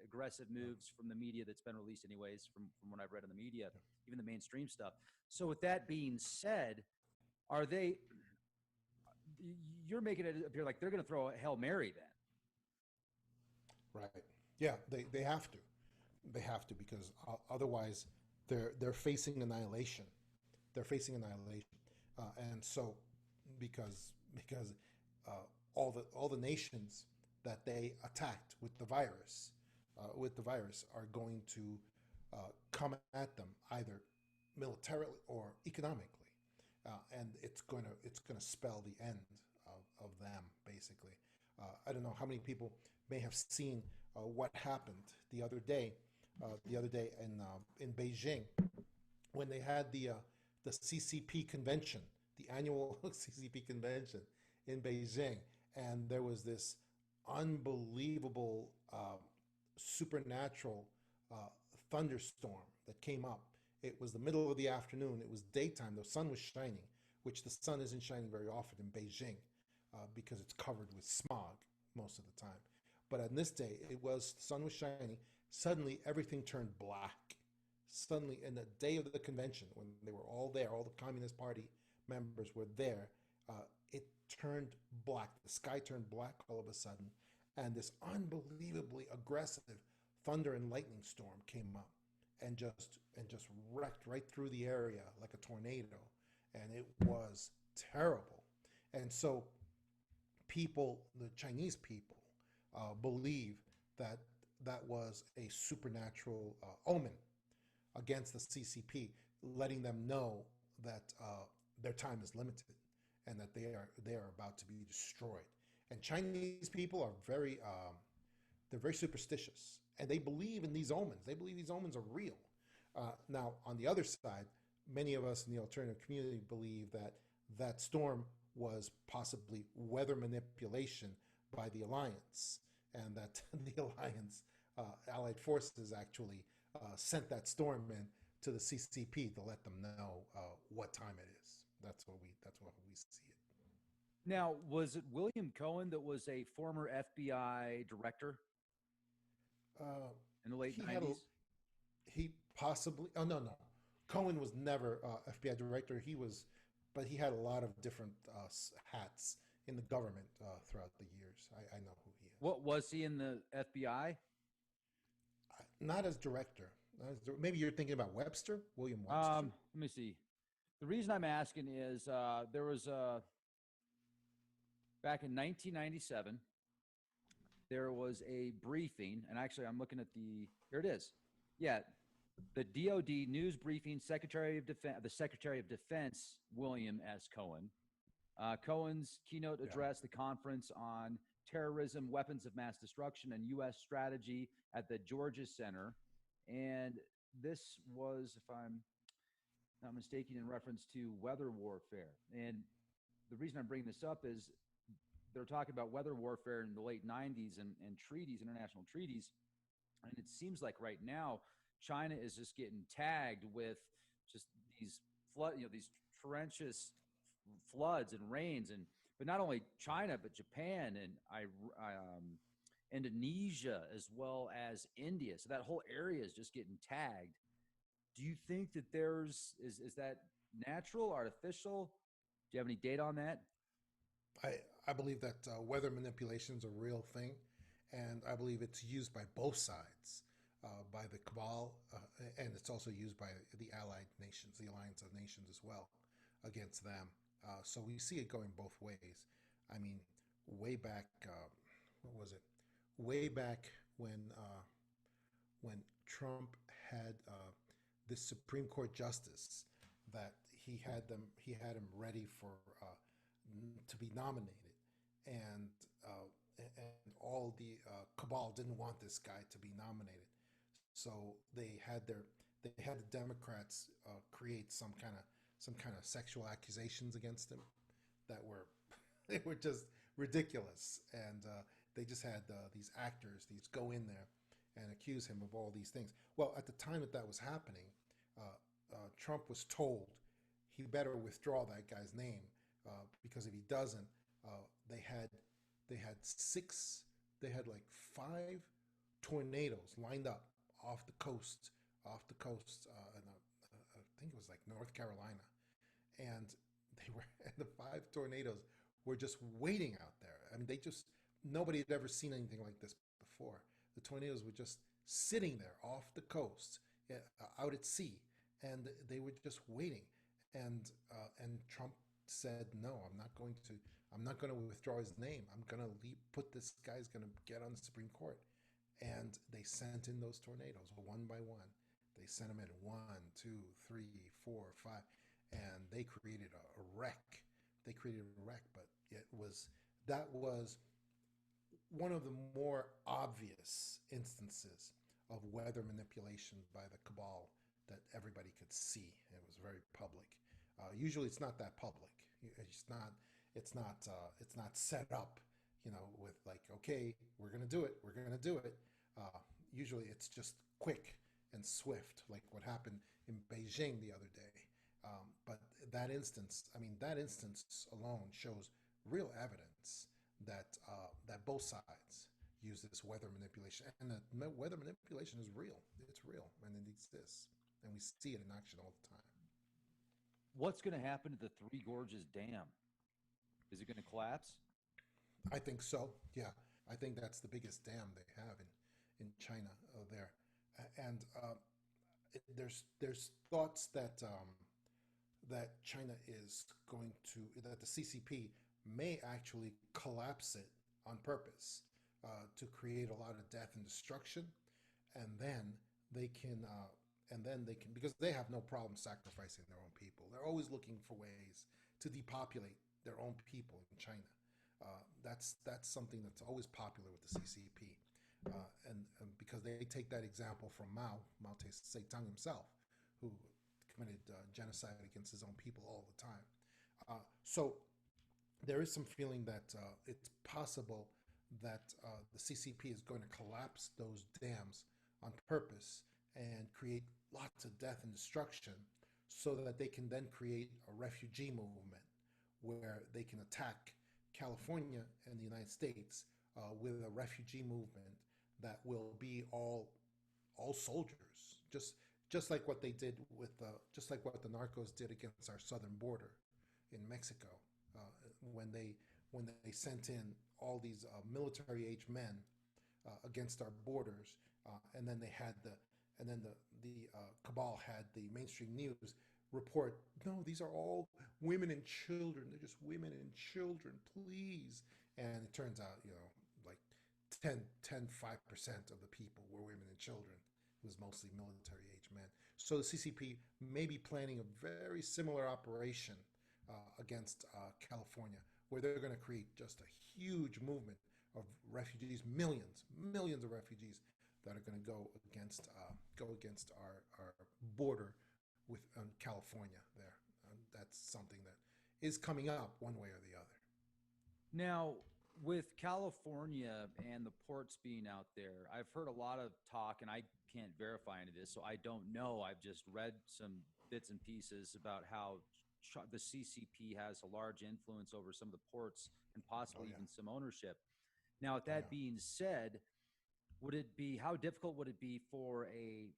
aggressive moves from the media that's been released anyways, from what I've read in the media, even the mainstream stuff. So with that being said, you're making it appear like they're going to throw a Hail Mary then. Right. Yeah, they have to. They have to, because otherwise they're facing annihilation. They're facing annihilation. And so because all the nations that they attacked with the virus are going to come at them either militarily or economically. And it's going to spell the end of them, basically. I don't know how many people may have seen what happened the other day in Beijing, when they had the CCP convention, the annual CCP convention in Beijing, and there was this unbelievable supernatural thunderstorm that came up. It was the middle of the afternoon. It was daytime. The sun was shining, which the sun isn't shining very often in Beijing because it's covered with smog most of the time. But on this day, the sun was shining. Suddenly, everything turned black. Suddenly, in the day of the convention, when they were all there, all the Communist Party members were there, it turned black. The sky turned black all of a sudden, and this unbelievably aggressive thunder and lightning storm came up and just wrecked right through the area like a tornado, and it was terrible. And so the Chinese people, believe that was a supernatural omen against the CCP, letting them know that their time is limited and that they are about to be destroyed. And Chinese people are very superstitious, and they believe in these omens. They believe these omens are real. Now, on the other side, many of us in the alternative community believe that storm was possibly weather manipulation by the alliance, and that the alliance, allied forces, actually sent that storm in to the CCP to let them know what time it is. That's what we see it. Now, was it William Cohen that was a former FBI director in the late 90s? He possibly. Oh, no. Cohen was never FBI director. But he had a lot of different hats in the government throughout the years. I know who he is. What was he in the FBI? Not as director. Maybe you're thinking about Webster, William Webster. Let me see. The reason I'm asking is there was back in 1997, there was a briefing, and actually I'm looking at here it is. Yeah, the DoD news briefing, the Secretary of Defense, William S. Cohen. Cohen's keynote addressed the conference on terrorism, weapons of mass destruction, and U.S. strategy at the Georgia Center. And this was, if I'm not mistaken, in reference to weather warfare. And the reason I'm bringing this up is they're talking about weather warfare in the late 90s and treaties, international treaties. And it seems like right now, China is just getting tagged with just these these torrentious floods and rains, but not only China, but Japan and Indonesia, as well as India. So that whole area is just getting tagged. Do you think that is that natural, artificial? Do you have any data on that? I believe that weather manipulation is a real thing, and I believe it's used by both sides, by the cabal, and it's also used by the allied nations, the alliance of nations as well, against them. So we see it going both ways. I mean, way back, what was it? Way back when Trump had this Supreme Court justice that he had him ready for to be nominated, and all the cabal didn't want this guy to be nominated, so they had the Democrats create some kind of sexual accusations against him that were they were just ridiculous, and they just had these actors go in there and accuse him of all these things. Well, at the time that was happening, Trump was told he better withdraw that guy's name because if he doesn't, they had like 5 tornadoes lined up off the coast, and I think it was like North Carolina, and the 5 tornadoes were just waiting out there. I mean, nobody had ever seen anything like this before. The tornadoes were just sitting there off the coast, out at sea, and they were just waiting. And Trump said, "No, I'm not going to withdraw his name. I'm going to put this guy's going to get on the Supreme Court." And they sent in those tornadoes one by one. They sent them in 1, 2, 3, 4, 5, and they created a wreck. But that was one of the more obvious instances of weather manipulation by the cabal that everybody could see. It was very public. Usually, it's not that public. It's not set up, with like, okay, we're gonna do it. Usually, it's just quick and swift, like what happened in Beijing the other day. But that instance alone shows real evidence that both sides use this weather manipulation, and the weather manipulation is real. It's real, and it exists, and we see it in action all the time. What's going to happen to the Three Gorges Dam? Is it going to collapse? I think so. Yeah, I think that's the biggest dam they have in China there, and there's thoughts that China is going that the CCP may actually collapse it on purpose to create a lot of death and destruction, and then they can because they have no problem sacrificing their own people. They're always looking for ways to depopulate their own people in China. That's something that's always popular with the CCP, and because they take that example from Mao Zedong himself, who committed genocide against his own people all the time. So there is some feeling that it's possible that the CCP is going to collapse those dams on purpose and create lots of death and destruction so that they can then create a refugee movement where they can attack California and the United States with a refugee movement that will be all soldiers, just like what they did with, just like what the narcos did against our southern border in Mexico, uh, when they sent in all these military age men against our borders, and then they had the cabal had the mainstream news report, no, these are all women and children. They're just women and children, please. And it turns out, like 5% of the people were women and children. It was mostly military age men. So the CCP may be planning a very similar operation against California, where they're going to create just a huge movement of refugees, millions of refugees that are going to go against our border with California. There, that's something that is coming up one way or the other. Now, with California and the ports being out there, I've heard a lot of talk, and I can't verify any of this, so I don't know. I've just read some bits and pieces about how the CCP has a large influence over some of the ports and possibly even some ownership. Now, with that being said, how difficult would it be for a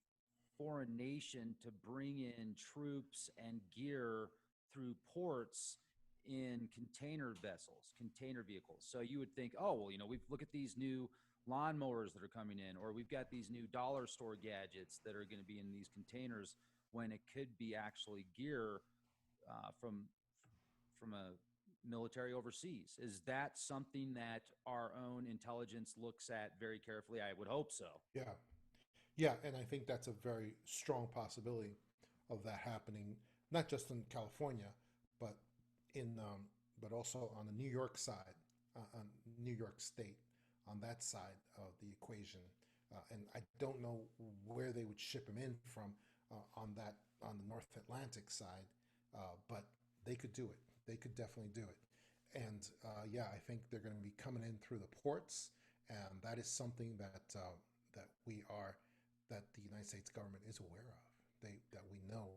foreign nation to bring in troops and gear through ports in container vehicles? So you would think, oh, well, we look at these new lawnmowers that are coming in, or we've got these new dollar store gadgets that are going to be in these containers, when it could be actually gear from a military overseas. Is that something that our own intelligence looks at very carefully? I would hope so. Yeah, and I think that's a very strong possibility of that happening, not just in California, but but also on the New York side, on New York State, on that side of the equation. And I don't know where they would ship them in from on the North Atlantic side, but they could do it. They could definitely do it. And I think they're going to be coming in through the ports, and that is something that that the United States government is aware of. That we know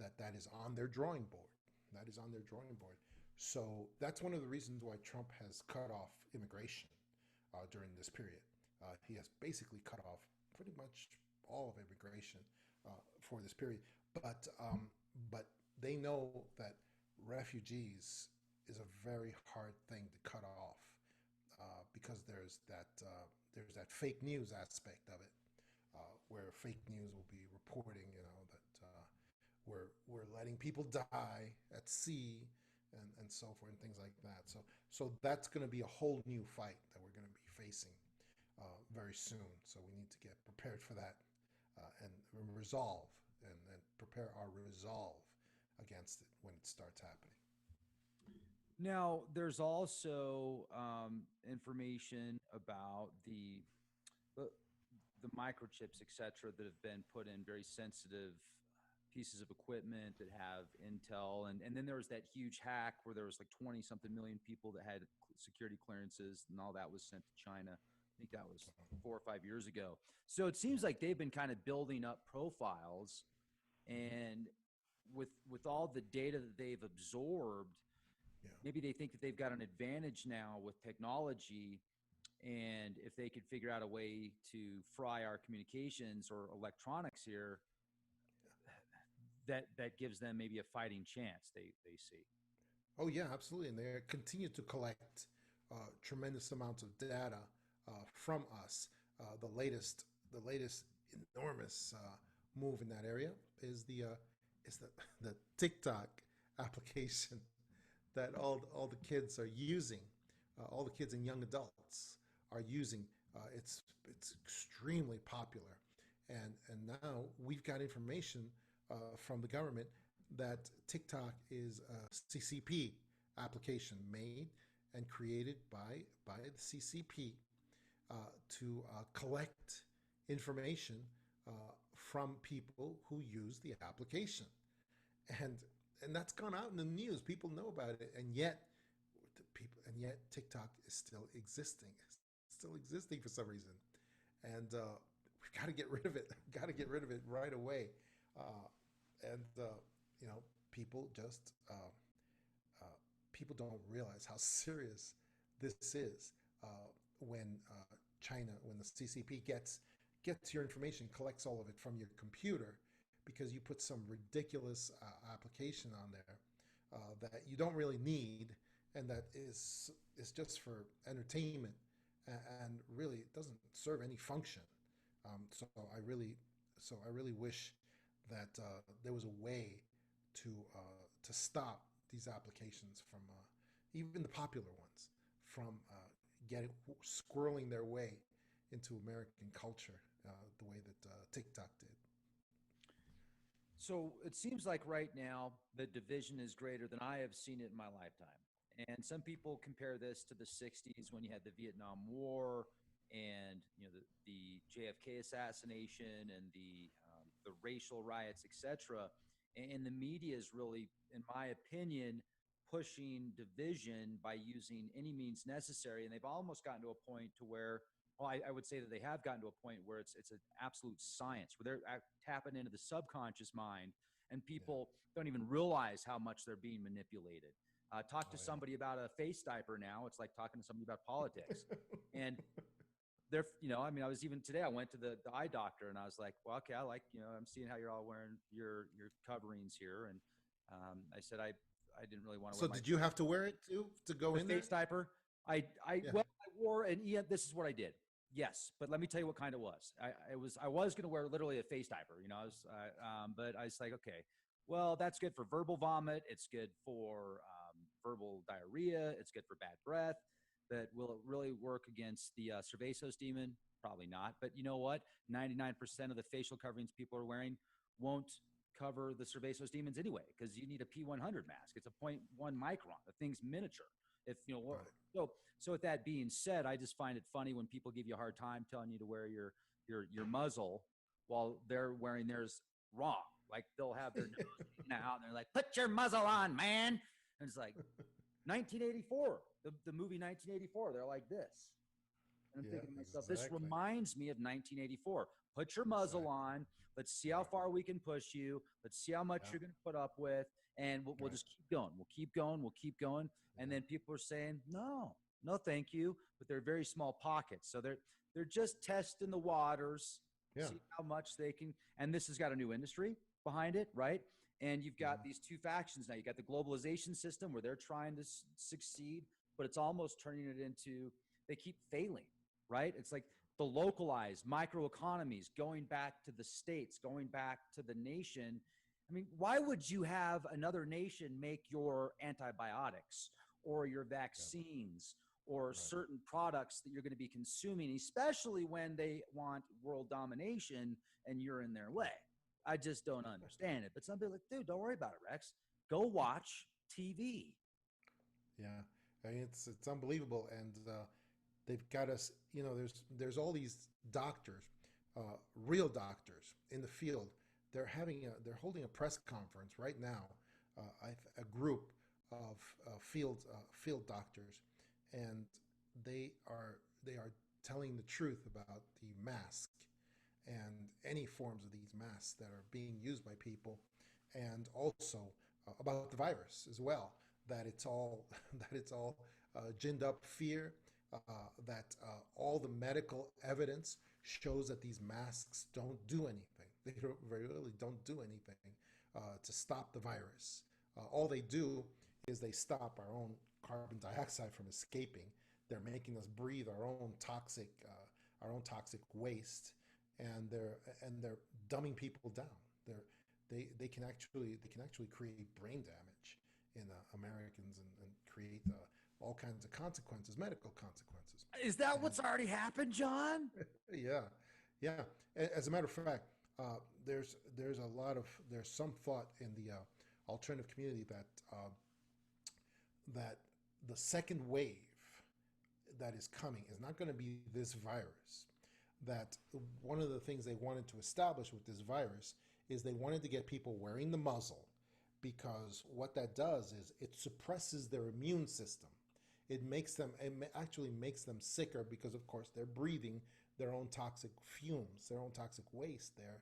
that is on their drawing board. That is on their drawing board. So that's one of the reasons why Trump has cut off immigration during this period. He has basically cut off pretty much all of immigration for this period. But they know that refugees is a very hard thing to cut off because there's that fake news aspect of it, where fake news will be reporting, that we're letting people die at sea and so forth and things like that. So that's going to be a whole new fight that we're going to be facing very soon. So we need to get prepared for that and resolve and prepare our resolve against it when it starts happening. Now, there's also information about the microchips, et cetera, that have been put in very sensitive pieces of equipment that have Intel. And then there was that huge hack where there was like 20 something million people that had security clearances, and all that was sent to China. I think that was 4 or 5 years ago. So it seems like they've been kind of building up profiles, and with all the data that they've absorbed, maybe they think that they've got an advantage now with technology. And if they could figure out a way to fry our communications or electronics here, that gives them maybe a fighting chance, they see. Oh yeah, absolutely. And they continue to collect tremendous amounts of data from us. The latest enormous move in that area is the TikTok application that all the kids are using, all the kids and young adults are using. It's extremely popular, and now we've got information from the government that TikTok is a CCP application made and created by the CCP to collect information from people who use the application, and that's gone out in the news. People know about it, and yet TikTok is still existing. It's still existing for some reason, and we've got to get rid of it. Got to get rid of it right away. People just people don't realize how serious this is when China, when the CCP gets your information, collects all of it from your computer, because you put some ridiculous application on there that you don't really need, and that is just for entertainment, and really it doesn't serve any function. So I really wish that there was a way to stop these applications from even the popular ones from getting squirreling their way into American culture the way that TikTok did. So it seems like right now the division is greater than I have seen it in my lifetime. And some people compare this to the 60s when you had the Vietnam War and the JFK assassination and the racial riots, etc. And the media is really, in my opinion, pushing division by using any means necessary. And they've almost gotten to a point to where, well, I would say that they have gotten to a point where it's an absolute science, where they're tapping into the subconscious mind, and people don't even realize how much they're being manipulated. Talk to somebody about a face diaper now. It's like talking to somebody about politics. And they're, I mean, I was even today, I went to the eye doctor and I was like, well, okay, I'm seeing how you're all wearing your coverings here. And I said, I didn't really want to So wear did you have to wear it to go in there? face diaper? Well, I wore an this is what I did. Yes, but let me tell you what kind it was. I was going to wear literally a face diaper, but I was like, okay, well, that's good for verbal vomit. It's good for verbal diarrhea. It's good for bad breath. But will it really work against the Cervasos demon? Probably not. But you know what? 99% of the facial coverings people are wearing won't cover the Cervasos demons anyway, because you need a P100 mask. It's a 0.1 micron. The thing's miniature. If right. So with that being said, I just find it funny when people give you a hard time telling you to wear your muzzle while they're wearing theirs wrong. Like they'll have their nose out and they're like, "Put your muzzle on, man." And it's like 1984, the movie 1984. They're like this. And I'm thinking to myself, this reminds me of 1984. Put your muzzle on. Let's see how far we can push you. Let's see how much you're going to put up with. And we'll just keep going. We'll keep going. We'll keep going. And then people are saying, no, thank you. But they're very small pockets. So they're just testing the waters, see how much they can. And this has got a new industry behind it, right? And you've got these two factions now. You got the globalization system where they're trying to succeed, but it's almost turning it into, they keep failing, right? It's like the localized microeconomies going back to the states, going back to the nation. I mean, why would you have another nation make your antibiotics or your vaccines or certain products that you're going to be consuming, especially when they want world domination and you're in their way? I just don't understand it. But some people are like, dude, don't worry about it, Rex. Go watch TV. Yeah, I mean, it's unbelievable. And they've got us, there's all these doctors, real doctors in the field. They're holding a press conference right now, a group of field doctors, and they are telling the truth about the mask and any forms of these masks that are being used by people, and also about the virus as well. That it's all ginned up fear. That all the medical evidence shows that these masks don't do anything. They really don't do anything to stop the virus. All they do is they stop our own carbon dioxide from escaping. They're making us breathe our own toxic waste, and they're dumbing people down. They can actually create brain damage in Americans and create all kinds of consequences, medical consequences. Is that what's already happened, John? Yeah. As a matter of fact, there's some thought in the alternative community that the second wave that is coming is not going to be this virus. That one of the things they wanted to establish with this virus is they wanted to get people wearing the muzzle, because what that does is it suppresses their immune system. It actually makes them sicker, because of course they're breathing their own toxic fumes, their own toxic waste there,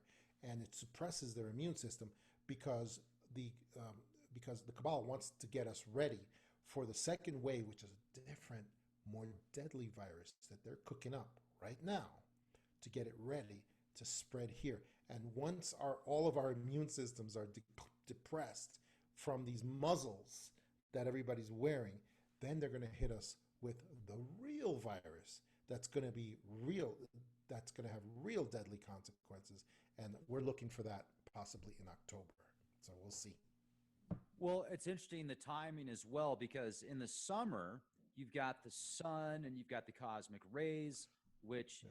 and it suppresses their immune system because the cabal wants to get us ready for the second wave, which is a different, more deadly virus that they're cooking up right now to get it ready to spread here. And once all of our immune systems are depressed from these muzzles that everybody's wearing, then they're going to hit us with the real virus that's going to be real, that's going to have real deadly consequences. And we're looking for that possibly in October. So we'll see. Well, it's interesting the timing as well, because in the summer, you've got the sun and you've got the cosmic rays, which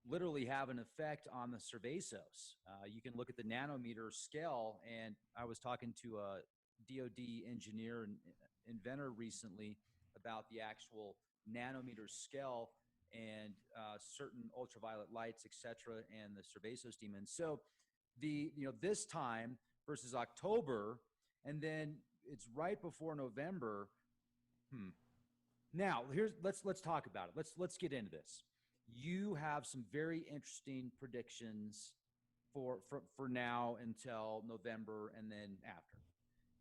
literally have an effect on the cervasos. You can look at the nanometer scale, and I was talking to a DoD engineer and inventor recently about the actual nanometer scale and certain ultraviolet lights, et cetera, and the cervasos demons. So this time versus October, and then it's right before November. Now let's talk about it. Let's get into this. You have some very interesting predictions for now until November and then after.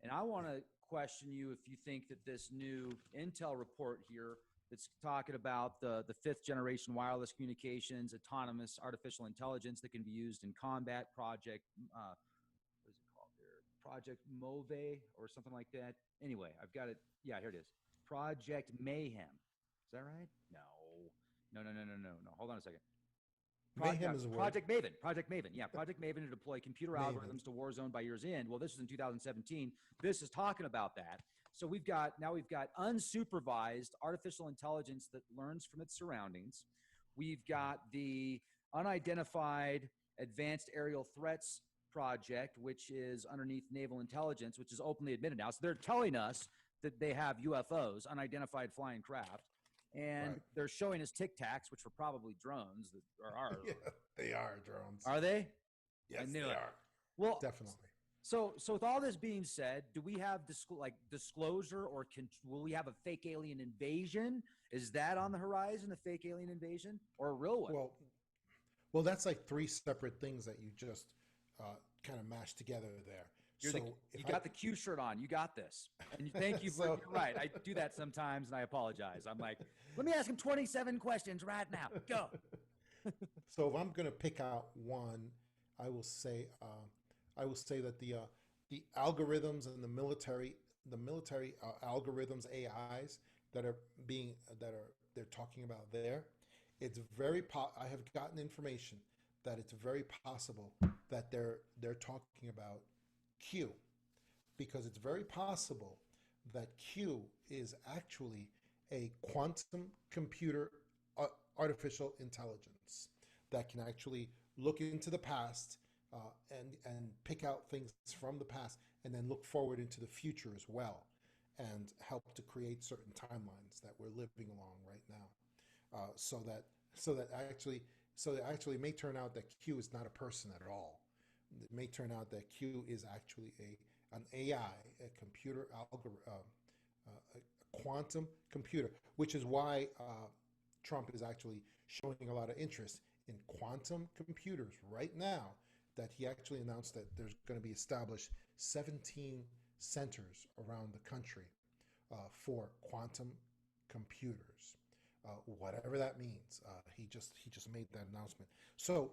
And I want to question you if you think that this new Intel report here that's talking about the fifth generation wireless communications, autonomous artificial intelligence that can be used in combat, Project Project Move or something like that. Anyway, I've got it. Yeah, here it is. Project Mayhem. Is that right? No. Hold on a second. Mayhem is a word. Project Maven. Project Maven. Yeah, Project Maven to deploy computer algorithms to Warzone by year's end. Well, this was in 2017. This is talking about that. So we've got unsupervised artificial intelligence that learns from its surroundings. We've got the unidentified advanced aerial threats project, which is underneath naval intelligence, which is openly admitted now. So they're telling us that they have UFOs, unidentified flying craft, and they're showing us Tic Tacs, which were probably drones that are ours. Yeah, they are drones. Are they? Yes, they are. Well, definitely. So with all this being said, do we have disclosure, or will we have a fake alien invasion? Is that on the horizon, a fake alien invasion, or a real one? Well, that's like three separate things that you just kind of mashed together there. You got the Q shirt on. You got this. And thank you for you're right. I do that sometimes, and I apologize. I'm like, let me ask him 27 questions right now. Go. So if I'm going to pick out one, I will say that the algorithms and the military algorithms, AIs they're talking about there. It's very I have gotten information that it's very possible that they're talking about Q, because it's very possible that Q is actually a quantum computer artificial intelligence that can actually look into the past and pick out things from the past and then look forward into the future as well, and help to create certain timelines that we're living along right now. So that actually it may turn out that Q is not a person at all. It may turn out that Q is actually an AI, a computer a quantum computer, which is why Trump is actually showing a lot of interest in quantum computers right now, that he actually announced that there's going to be established 17 centers around the country for quantum computers, whatever that means. He just made that announcement. So